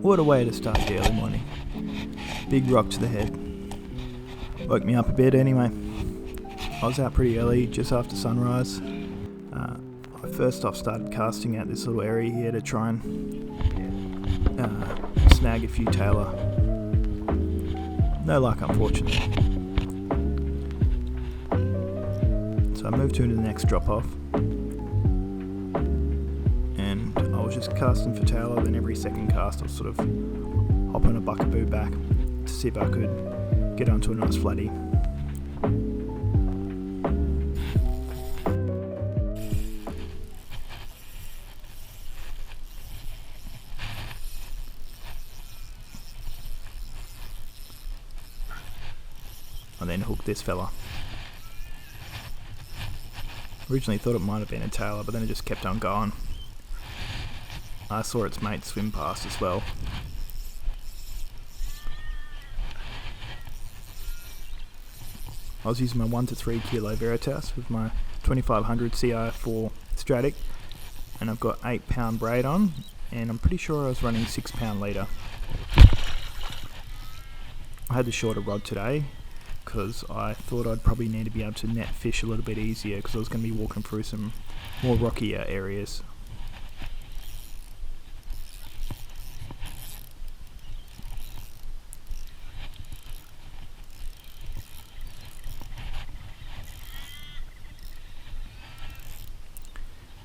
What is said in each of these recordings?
What a way to start the early morning. Big rock to the head. Woke me up a bit anyway. I was out pretty early, just after sunrise. I first off started casting out this little area here to try and snag a few tailor. No luck, unfortunately. So I moved to the next drop off. And I was just casting for tailor, then every second cast I'll sort of hop on a buckaboo back to see if I could get onto a nice flatty. I then hooked this fella. Originally thought it might have been a tailor, but then it just kept on going. I saw its mate swim past as well. I was using my 1 to 3 kilo Veritas with my 2500 CI4 Stratic, and I've got 8 pound braid on, and I'm pretty sure I was running 6 pound leader. I had the shorter rod today because I thought I'd probably need to be able to net fish a little bit easier because I was going to be walking through some more rockier areas.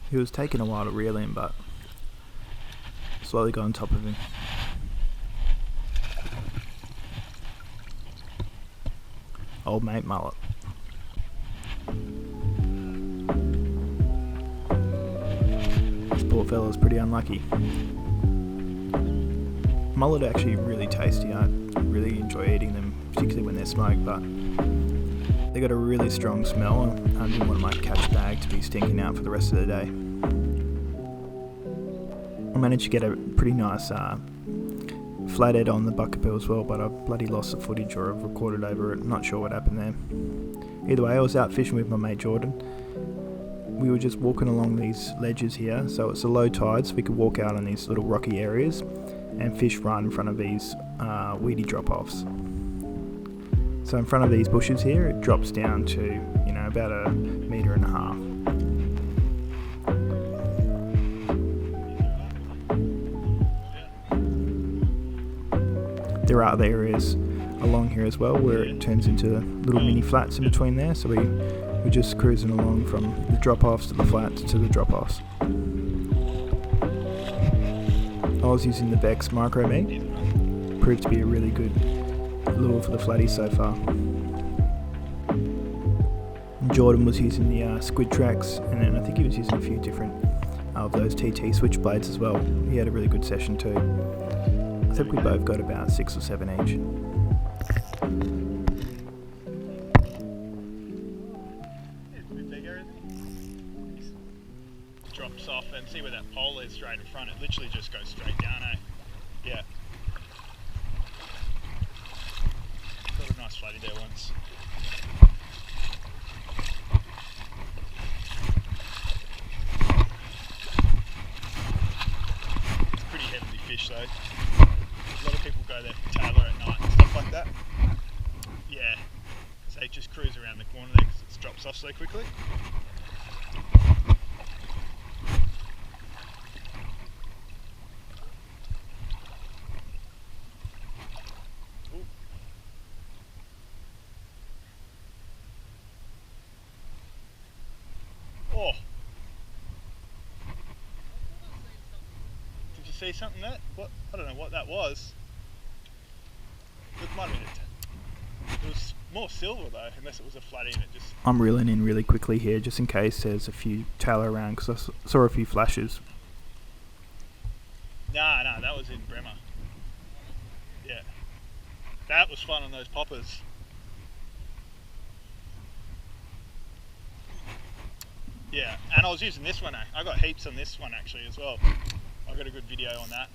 He was taking a while to reel in, but slowly got on top of him. Old mate mullet. This poor fella's pretty unlucky. Mullet are actually really tasty. I really enjoy eating them, particularly when they're smoked, but they got a really strong smell and I didn't want my catch bag to be stinking out for the rest of the day. I managed to get a pretty nice flathead on the buckaboo as well, but I bloody lost the footage or I've recorded over it. Not sure what happened there. Either way, I was out fishing with my mate Jordan. We were just walking along these ledges here, so it's a low tide, so we could walk out on these little rocky areas and fish right in front of these weedy drop-offs. So in front of these bushes here, it drops down to, about 1.5 meters. There are other areas along here as well where it turns into little mini flats in between there, so we're just cruising along from the drop-offs to the flats to the drop-offs. I was using the Vexed Mircomeat. Proved to be a really good lure for the flatty so far. Jordan was using the squid tracks, and then I think he was using a few different of those TT switchblades as well. He had a really good session too. I think we both got about 6 or 7 each. It's a bit bigger. Drops off and see where that pole is straight in front. It literally just goes straight down, eh? Yeah. Got a nice flatty there once. It's a pretty heavily fish though. A lot of people go there for tailor at night and stuff like that. Yeah, because they just cruise around the corner there because it drops off so quickly. Ooh. Oh! Did you see something there? What? I don't know what that was. It might have been it was more silver though, unless it was a flatty and it just... I'm reeling in really quickly here just in case there's a few tailor around because I saw a few flashes. Nah, that was in Bremer. Yeah. That was fun on those poppers. Yeah, and I was using this one. I got heaps on this one actually as well. I got a good video on that.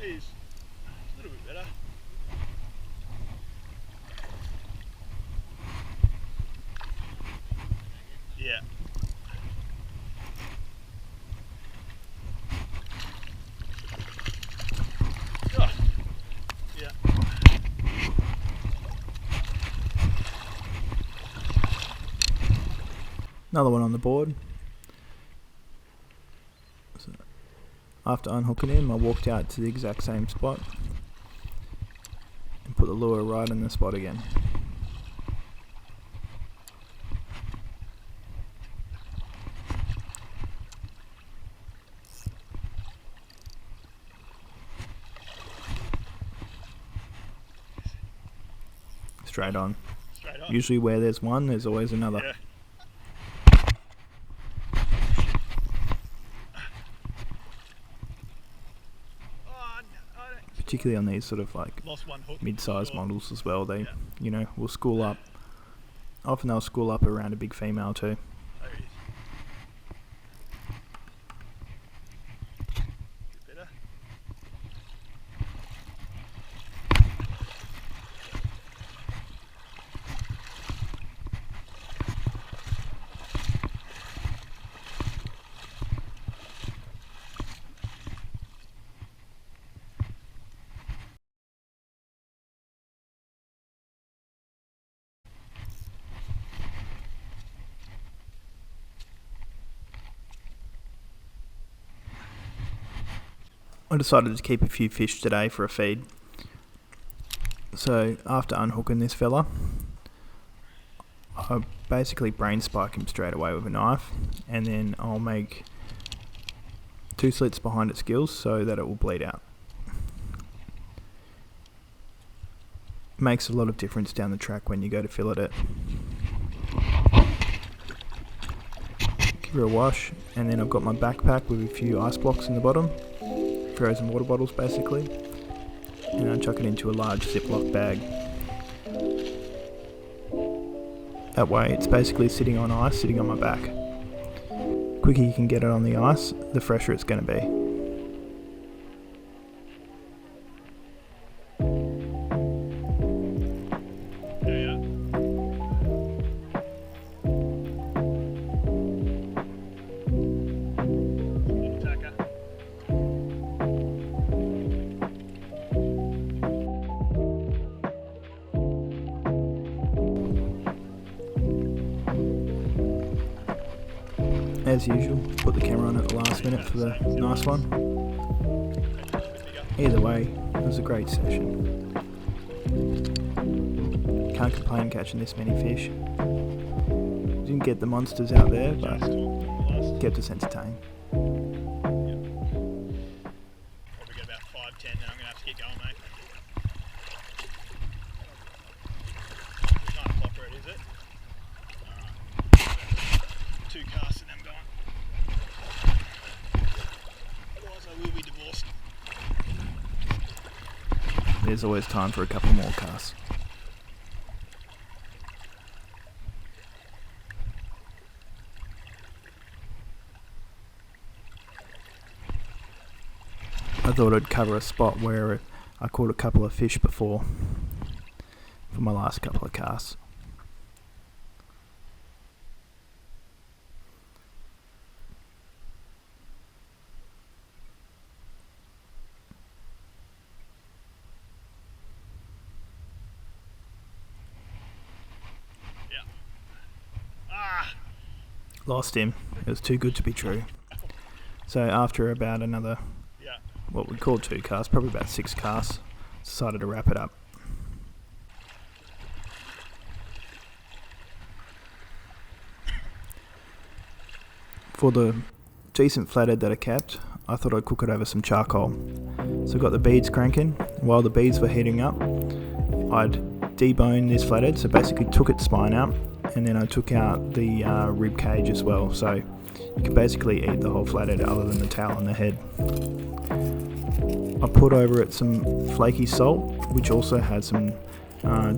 He's a little bit better. Yeah. Oh. Yeah. Another one on the board. So after unhooking him, I walked out to the exact same spot and put the lure right in the spot again. Straight on. Straight on. Usually where there's one, there's always another. Yeah. Particularly on these sort of like Lost one hook. mid-sized Sure. models as well. They, Yeah. will school up. Often they'll school up around a big female too. There he is. Bit better. I decided to keep a few fish today for a feed. So after unhooking this fella, I basically brain spike him straight away with a knife, and then I'll make 2 slits behind its gills so that it will bleed out. Makes a lot of difference down the track when you go to fillet it. Give her a wash, and then I've got my backpack with a few ice blocks in the bottom, frozen water bottles basically, and I chuck it into a large Ziploc bag. That way it's basically sitting on ice, sitting on my back. The quicker you can get it on the ice, the fresher it's going to be. As usual, put the camera on at the last minute for the nice one. Either way, it was a great session. Can't complain catching this many fish. Didn't get the monsters out there, but kept us entertained. Probably got about 5-10 now. I'm going to have to keep going, mate. Nice flopper it, is it? Alright. 2 casts and I'm going. Otherwise I will be divorced. There's always time for a couple more casts. I thought I'd cover a spot where I caught a couple of fish before for my last couple of casts. Yeah. Ah! Lost him. It was too good to be true. So after about another, Yeah. what we'd call 2 casts, probably about 6 casts, decided to wrap it up. For the decent flathead that I kept, I thought I'd cook it over some charcoal. So I got the beads cranking. While the beads were heating up, I'd debone this flathead, so basically took its spine out, and then I took out the rib cage as well, so you can basically eat the whole flathead other than the tail and the head. I put over it some flaky salt, which also had some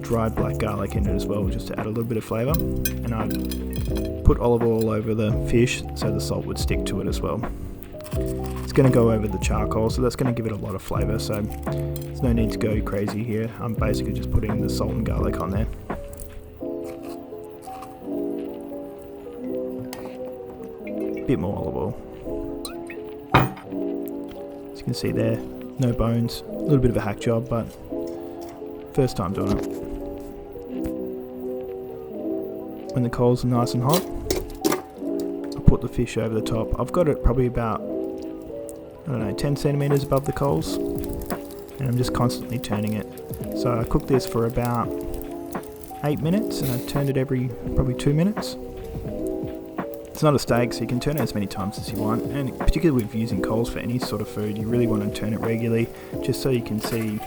dried black garlic in it as well, just to add a little bit of flavour, and I'd put olive oil over the fish so the salt would stick to it as well. It's going to go over the charcoal, so that's going to give it a lot of flavour, so there's no need to go crazy here. I'm basically just putting the salt and garlic on there. Bit more olive oil. As you can see there, no bones, a little bit of a hack job, but first time doing it. When the coals are nice and hot, I put the fish over the top. I've got it probably about, I don't know, 10 centimeters above the coals, and I'm just constantly turning it. So I cooked this for about 8 minutes, and I turned it every probably 2 minutes. It's not a steak, so you can turn it as many times as you want, and particularly with using coals for any sort of food, you really want to turn it regularly, just so you can see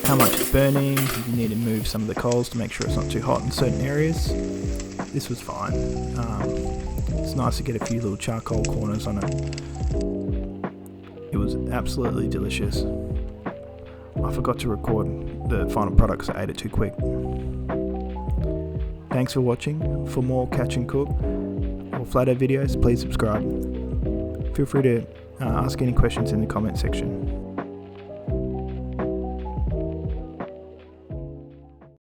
how much it's burning. If you need to move some of the coals to make sure it's not too hot in certain areas. This was fine. It's nice to get a few little charcoal corners on it. It was absolutely delicious. I forgot to record the final product because I ate it too quick. Thanks for watching. For more catch and cook or Flathead videos, please subscribe. Feel free to ask any questions in the comment section.